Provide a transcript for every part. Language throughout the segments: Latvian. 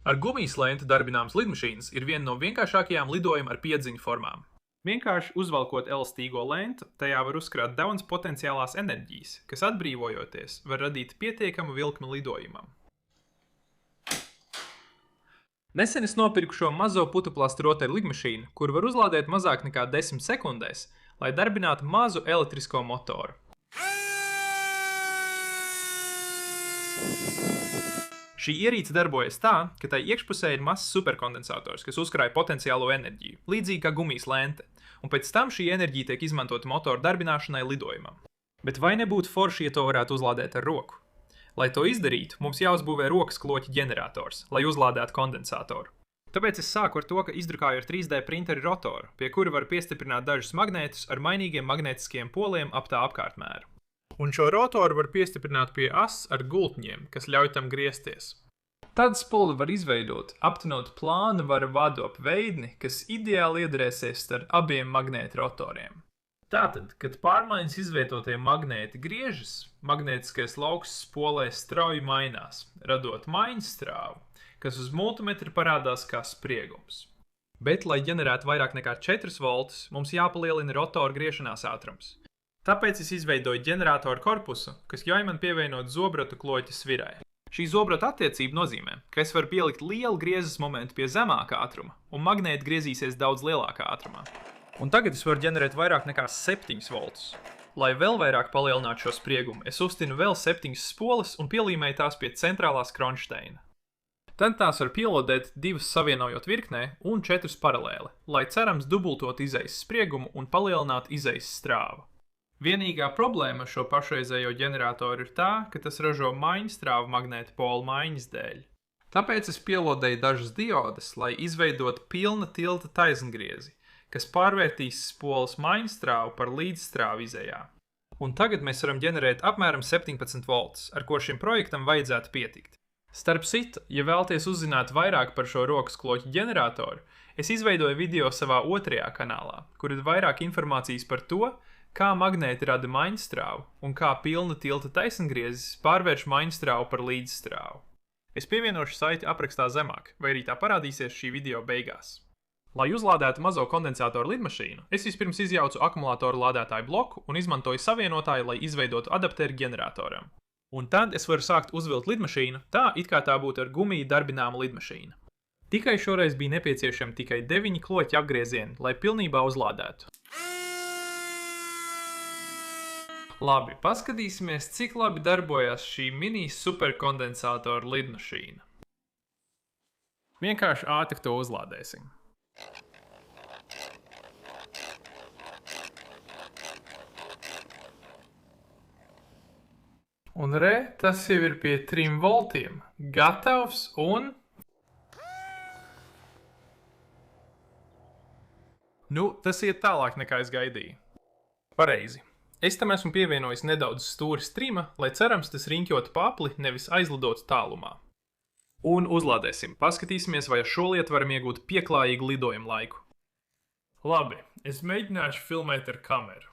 Ar gumijas lentu darbināmas lidmašīnas ir viena no vienkāršākajām lidojuma ar piedziņu formām. Vienkārši uzvalkot elastīgo lentu, tajā var uzkrāt daudz potenciālās enerģijas, kas atbrīvojoties var radīt pietiekamu vilkmi lidojumam. Nesen es nopirku šo mazo putuplastu rotaļu lidmašīnu, kuru var uzlādēt mazāk nekā 10 sekundēs, lai darbinātu mazu elektrisko motoru. Šī ierīce darbojas tā, ka tai iekšpusē ir mazs superkondensators, kas uzkrāj potenciālo enerģiju, līdzīgi kā gumijas lente, un pēc tam šī enerģija tiek izmantota motoru darbināšanai lidojumam. Bet vai nebūtu forši, ja to varētu uzlādēt ar roku? Lai to izdarītu, mums jāuzbūvē rokas kloķa ģenerators, lai uzlādētu kondensatoru. Tāpēc es sāku ar to, ka izdrukāju ar 3D printeri rotoru, pie kura var piestiprināt dažus magnētus ar mainīgiem magnētiskiem poliem ap tā apkārtmēru. Un šo rotoru var piestiprināt pie asas ar gultņiem, kas ļauj tam griezties. Tad spuli var izveidot, aptunot plānu vara vadu ap veidni, kas ideāli iedarēsies starp abiem magnēta rotoriem. Tātad, kad pārmaiņas izvietotie magnēti griežas, magnētiskais lauks spolē strauji mainās, radot maiņstrāvu, kas uz multimetra parādās kā spriegums. Bet, lai ģenerētu vairāk nekā 4 voltus, mums jāpalielina rotora griešanās ātrums. Tāpēc es izveidoju ģeneratoru korpusu, kas ļauj man pievienot zobratu kloķa svirai. Šī zobrata attiecība nozīmē, ka es varu pielikt lielu griezes momentu pie zemāka ātruma, un magnēti griezīsies daudz lielākā ātrumā. Un tagad es varu ģenerēt vairāk nekā 7 voltus. Lai vēl vairāk palielinātu šo spriegumu, es uztinu vēl 7 spoles un pielīmēju tās pie centrālās kronšteina. Tad tās var pielodēt 2 savienojot virknē un 4 paralēli, lai cerams dubultot izejas spriegumu un palielinātu izejas strāvu. Vienīgā problēma ar šo pašreizējo ģeneratoru ir tā, ka tas ražo maiņstrāvu magnēta pola maiņas dēļ. Tāpēc es pielodēju dažas diodes, lai izveidotu pilna tilta taisngriezi, kas pārvērtīs spoles maiņstrāvu par līdzstrāvu izejā. Un tagad mēs varam ģenerēt apmēram 17 voltus, ar ko šim projektam vajadzētu pietikt. Starp citu, ja vēlaties uzzināt vairāk par šo rokas kloķa ģeneratoru, es izveidoju video savā otrajā kanālā, kur ir vairāk informācijas par to, kā magnēti rada maiņstrāvu un kā pilna tilta taisngriezis pārvērš maiņstrāvu par līdzstrāvu. Es pievienošu saiti aprakstā zemāk, vai arī tā parādīsies šī video beigās. Lai uzlādētu mazo kondensatoru lidmašīnu, es vispirms izjaucu akumulātoru lādētāju bloku un izmantoju savienotāju, lai izveidotu adapteri ģeneratoram. Un tad es varu sākt uzvilkt lidmašīnu tā, it kā tā būtu ar gumiju darbināma lidmašīna. Tikai šoreiz bija nepieciešami tikai 9 kloķa apgriezieni, lai pilnībā uzlādētu. Labi, paskatīsimies, cik labi darbojas šī mini superkondensātora lidmašīna. Vienkārši ātri to uzlādēsim. Un tas jau ir pie 3 voltiem. Gatavs un... tas iet tālāk nekā es gaidīju. Pareizi. Es tam esmu pievienojis nedaudz stūri strima, lai cerams tas riņķotu papli, nevis aizlidotu tālumā. Un uzlādēsim. Paskatīsimies, vai ar šo lietu varam iegūt pieklājīgu lidojumu laiku. Labi, es mēģināšu filmēt ar kameru.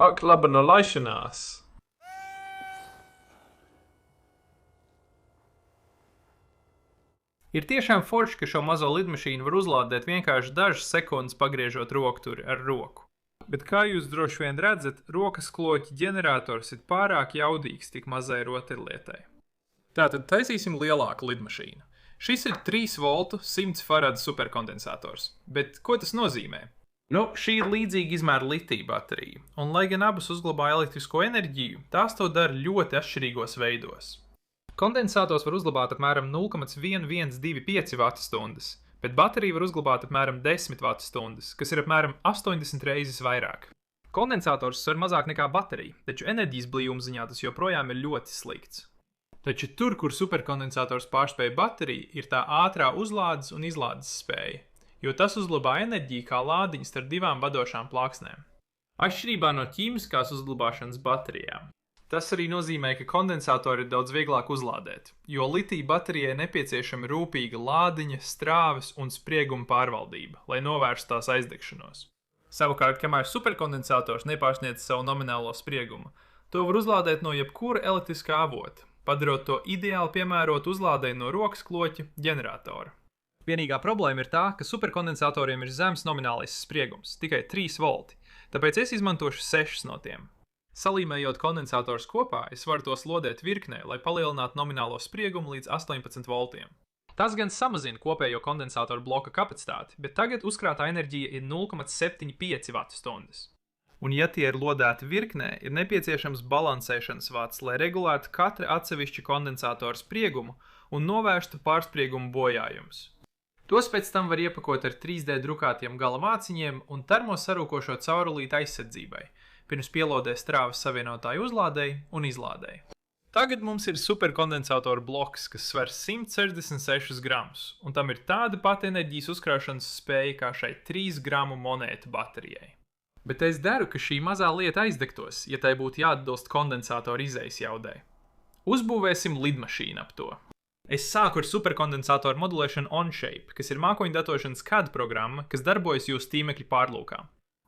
Ak, laba no laišanās! Ir tiešām forši, ka šo mazo lidmašīnu var uzlādēt vienkārši dažas sekundes pagriežot rokturi ar roku. Bet kā jūs droši vien redzat, rokas kloķa ģenerators ir pārāk jaudīgs tik mazai rotaļlietai. Tātad taisīsim lielāku lidmašīnu. Šis ir 3 voltu 100 farada superkondensators. Bet ko tas nozīmē? Šī ir līdzīga izmēra litija baterija, un lai gan abas uzglabā elektrisko enerģiju, tās to dara ļoti atšķirīgos veidos. Kondensators var uzglabāt apmēram 0,1125 Wh, bet baterija var uzglabāt apmēram 10 Wh, kas ir apmēram 80 reizes vairāk. Kondensators svar mazāk nekā baterija, taču enerģijas blīvuma ziņā tas joprojām ir ļoti slikts. Taču tur, kur superkondensators pārspēj bateriju, ir tā ātrā uzlādes un izlādes spēja, jo tas uzglabā enerģiju kā lādiņas starp 2 vadošām plāksnēm. Atšķirībā no ķīmiskās uzglabāšanas baterijām. Tas arī nozīmē, ka kondensatori ir daudz vieglāk uzlādēt, jo litija baterijai nepieciešama rūpīga lādiņa, strāves un sprieguma pārvaldība, lai novērstu tās aizdegšanos. Savukārt, kamēr superkondensators nepārsniedz savu nominālo spriegumu, to var uzlādēt no jebkura elektriskā avota, padarot to ideāli piemērotu uzlādei no rokas kloķa ģeneratora. Vienīgā problēma ir tā, ka superkondensatoriem ir zems nominālais spriegums, tikai 3 volti, tāpēc es izmantošu 6 no tiem. Salīmējot kondensators kopā, es varu tos lodēt virknē, lai palielinātu nominālo spriegumu līdz 18 voltiem. Tas gan samazina kopējo kondensatoru bloka kapacitāti, bet tagad uzkrātā enerģija ir 0,75 Wh. Un ja tie ir lodēti virknē, ir nepieciešams balansēšanas vats, lai regulētu katra atsevišķa kondensatora spriegumu un novērstu pārspriegumu bojājumus. Tos pēc tam var iepakot ar 3D drukātiem gala māciņiem un termosarūkošo caurulīti aizsardzībai, pirms pielodē strāvas savienotāju uzlādēji un izlādēji. Tagad mums ir superkondensatoru bloks, kas sver 166 gramus, un tam ir tāda pati enerģijas uzkrāšanas spēja kā šai 3 gramu monētu baterijai. Bet es daru, ka šī mazā lieta aizdegtos, ja tai būtu jāatbilst kondensatoru izejas jaudai. Uzbūvēsim lidmašīnu ap to. Es sāku ar superkondensatoru modulēšanu OnShape, kas ir mākoņdatošanas CAD programma, kas darbojas jūsu tīmekļa pārlūkā.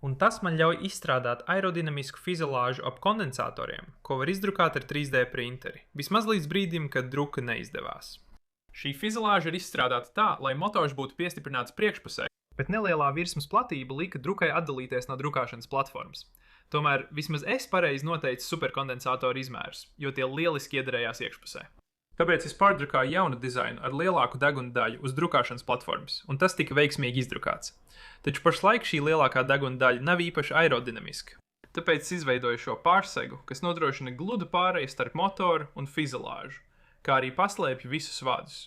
Un tas man ļauj izstrādāt aerodinamisku fiziolāžu ap kondensatoriem, ko var izdrukāt ar 3D printeri, vismaz līdz brīdim, kad druka neizdevās. Šī fiziolāža ir izstrādāta tā, lai motors būtu piestiprināts priekšpusē, bet nelielā virsmas platība lika drukai atdalīties no drukāšanas platformas. Tomēr vismaz es pareizi noteicu superkondensatoru izmērus, jo tie lieliski iederējās iekšpusē. Tāpēc es pārdrukāju jaunu dizainu ar lielāku deguna daļu uz drukāšanas platformas, un tas tika veiksmīgi izdrukāts. Taču pašlaik šī lielākā deguna daļa nav īpaši aerodinamiska. Tāpēc es izveidoju šo pārsegu, kas nodrošina gludu pāreju starp motoru un fiziolāžu, kā arī paslēpju visus vadus.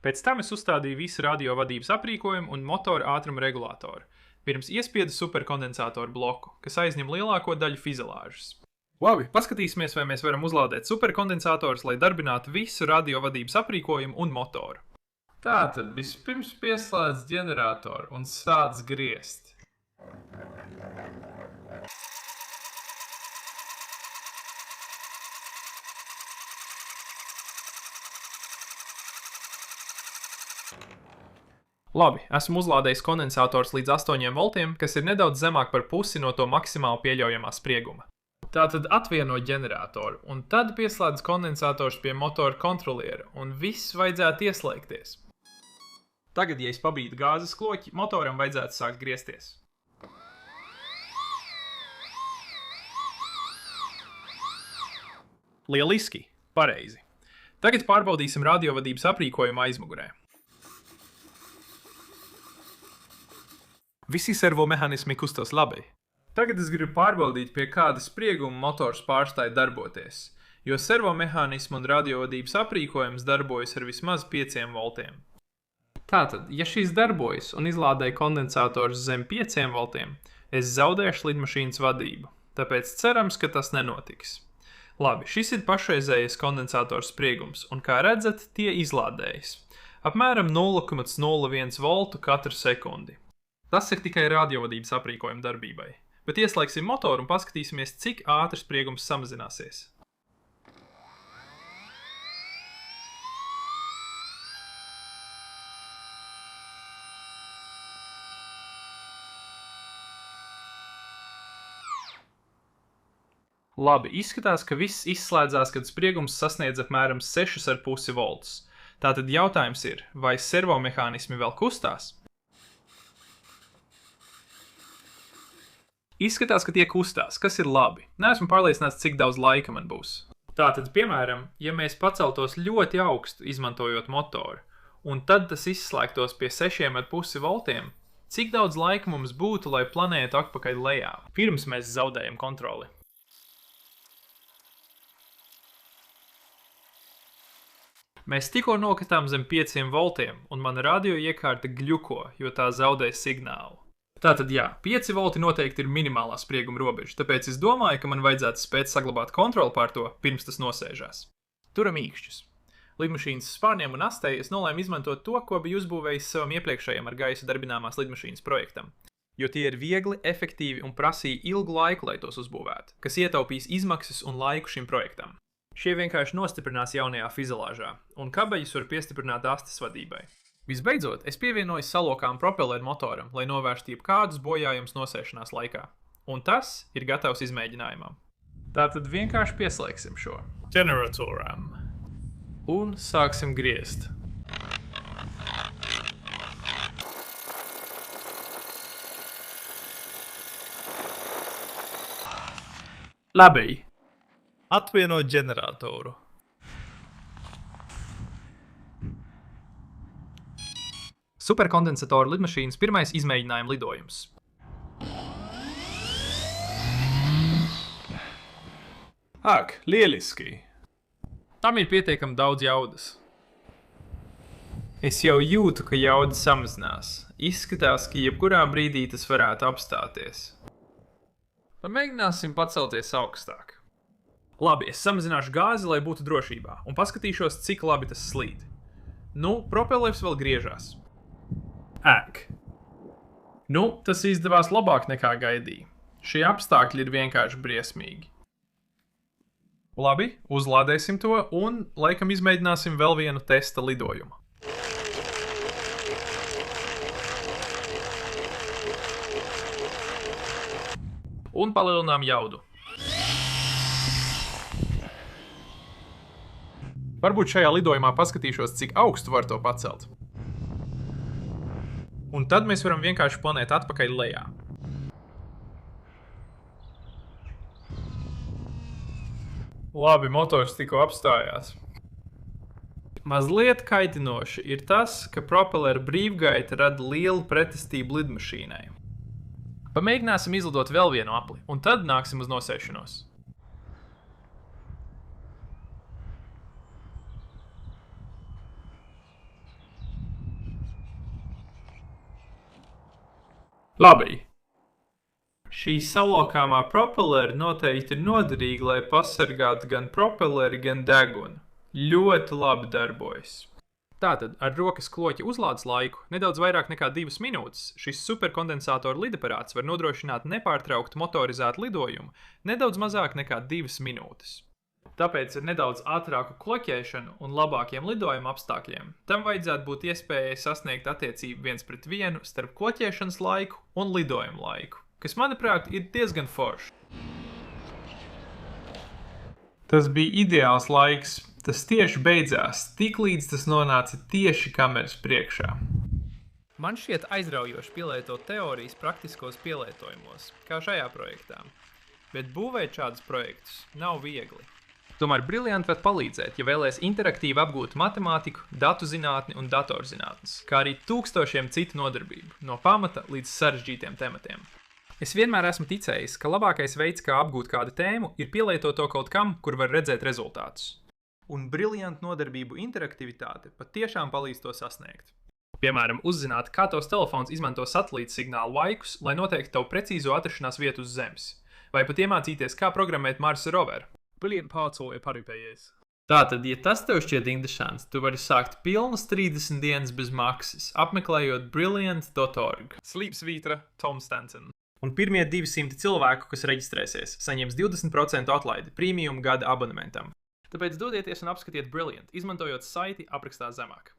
Pēc tam es uzstādīju visu radiovadības aprīkojumu un motora ātruma regulātoru, pirms iespiedu superkondensatoru bloku, kas aizņem lielāko daļu fiziolāžas. Labi, paskatīsimies, vai mēs varam uzlādēt superkondensatorus, lai darbinātu visu radiovadības aprīkojumu un motoru. Tātad vispirms pieslēdz ģeneratoru un sāc griezt. Labi, esmu uzlādējis kondensators līdz 8 voltiem, kas ir nedaudz zemāk par pusi no to maksimāli pieļaujamā sprieguma. Tātad atvieno ģeneratoru, un tad pieslēdz kondensators pie motora kontroliera, un viss vajadzētu ieslēgties. Tagad, ja es pabīdu gāzes kloķi, motoram vajadzētu sākt griezties. Lieliski! Pareizi! Tagad pārbaudīsim radiovadības aprīkojumu aizmugurē. Visi servomehānismi kustas labi. Tagad es gribu pārbaudīt, pie kāda sprieguma motors pārstāja darboties, jo servomehānismu un radiovadības aprīkojums darbojas ar vismaz 5 voltiem. Tātad, ja šīs darbojas un izlādēja kondensators zem 5 voltiem, es zaudēšu lidmašīnas vadību, tāpēc cerams, ka tas nenotiks. Labi, šis ir pašreizējais kondensators spriegums, un kā redzat, tie izlādējas. Apmēram 0,01 voltu katru sekundi. Tas ir tikai radiovadības aprīkojuma darbībai. Bet ieslēgsim motoru un paskatīsimies, cik ātri spriegums samazināsies. Labi, izskatās, ka viss izslēdzās, kad spriegums sasniedz apmēram 6,5 voltus. Tātad jautājums ir, vai servomehānismi vēl kustās? Izskatās, ka tie kustās, kas ir labi. Neesmu pārliecināts, cik daudz laika man būs. Tātad, piemēram, ja mēs paceltos ļoti augstu, izmantojot motoru, un tad tas izslēgtos pie 6,5 voltiem, cik daudz laika mums būtu, lai planētu atpakaļ lejā, pirms mēs zaudējam kontroli? Mēs tikko nokritām zem 5 voltiem, un mana radio iekārta gļuko, jo tā zaudē signālu. Tātad jā, 5 volti noteikti ir minimālā sprieguma robeža, tāpēc es domāju, ka man vajadzētu spēt saglabāt kontroli pār to, pirms tas nosēžās. Turam īkšķus. Lidmašīnas spārniem un astei es nolēmu izmantot to, ko biju uzbūvējis savam iepriekšējam ar gaisu darbināmās lidmašīnas projektam, jo tie ir viegli, efektīvi un prasīja ilgu laiku, lai tos uzbūvētu, kas ietaupīs izmaksas un laiku šim projektam. Šie vienkārši nostiprinās jaunajā fiziolāžā, un kabeļus var piestiprināt astes vadībai. Visbeidzot, es pievienoju salokām propelleru motoram, lai novērstu jebkādus bojājumus nosēšanās laikā. Un tas ir gatavs izmēģinājumam. Tātad vienkārši pieslēgsim šo ģeneratoram. Un sāksim griezt. Labi. Atvienot ģeneratoru. Superkondensatoru lidmašīnas pirmais izmēģinājuma lidojums. Ak, lieliski! Tam ir pietiekami daudz jaudas. Es jau jūtu, ka jauda samazinās. Izskatās, ka jebkurā brīdī tas varētu apstāties. Pamēģināsim pacelties augstāk. Labi, es samazināšu gāzi, lai būtu drošībā, un paskatīšos, cik labi tas slīd. Nu, propellers vēl griežās. Ak. Nu, tas izdevās labāk nekā gaidīja. Šie apstākļi ir vienkārši briesmīgi. Labi, uzlādēsim to un laikam izmēģināsim vēl vienu testa lidojumu. Un palielinām jaudu. Varbūt šajā lidojumā paskatīšos, cik augstu var to pacelt. Un tad mēs varam vienkārši planēt atpakaļ lejā. Labi, motors tikko apstājās. Mazliet kaitinoši ir tas, ka propelleru brīvgaita rada lielu pretestību lidmašīnai. Pamēģināsim izlidot vēl vienu apli, un tad nāksim uz nosēšanos. Labi. Šī salokāmā propellera noteikti ir noderīga, lai pasargātu gan propelleri, gan degunu. Ļoti labi darbojas. Tātad, ar rokas kloķa uzlādes laiku, nedaudz vairāk nekā 2 minūtes, šis superkondensātoru lidaparāts var nodrošināt nepārtrauktu motorizētu lidojumu nedaudz mazāk nekā 2 minūtes. Tāpēc ar nedaudz ātrāku kloķēšanu un labākiem lidojuma apstākļiem tam vajadzētu būt iespējai sasniegt attiecību 1:1 starp kloķēšanas laiku un lidojuma laiku, kas, manuprāt, ir diezgan forši. Tas bija ideāls laiks. Tas tieši beidzās, tiklīdz tas nonāca tieši kameras priekšā. Man šķiet aizraujoši pielietot teorijas praktiskos pielietojumos, kā šajā projektā. Bet būvēt šādus projektus nav viegli. Tomēr Brilliant var palīdzēt, ja vēlēs interaktīvi apgūt matemātiku, datu zinātni un datorzinātnes, kā arī tūkstošiem citu nodarbību, no pamata līdz sarežģītiem tematiem. Es vienmēr esmu ticējis, ka labākais veids, kā apgūt kādu tēmu, ir pielietot to kaut kam, kur var redzēt rezultātus. Un Brilliant nodarbību interaktivitāte patiešām palīdz to sasniegt. Piemēram, uzzināt, kā tavs telefons izmanto satelīta signālu laikus, lai noteiktu tavu precīzo atrašanās vietu uz Zemes. Vai pat iemācīties, kā programmēt Marsa roveru. Brilliant pārco ir parūpējies. Tātad, ja tas tev šķiet interesants, tu vari sākt pilnas 30 dienas bez maksas, apmeklējot brilliant.org. Slīpsvītra Tom Stanton. Un pirmie 200 cilvēku, kas reģistrēsies, saņems 20% atlaidi premium gada abonementam. Tāpēc dodieties un apskatiet Brilliant, izmantojot saiti aprakstā zemāk.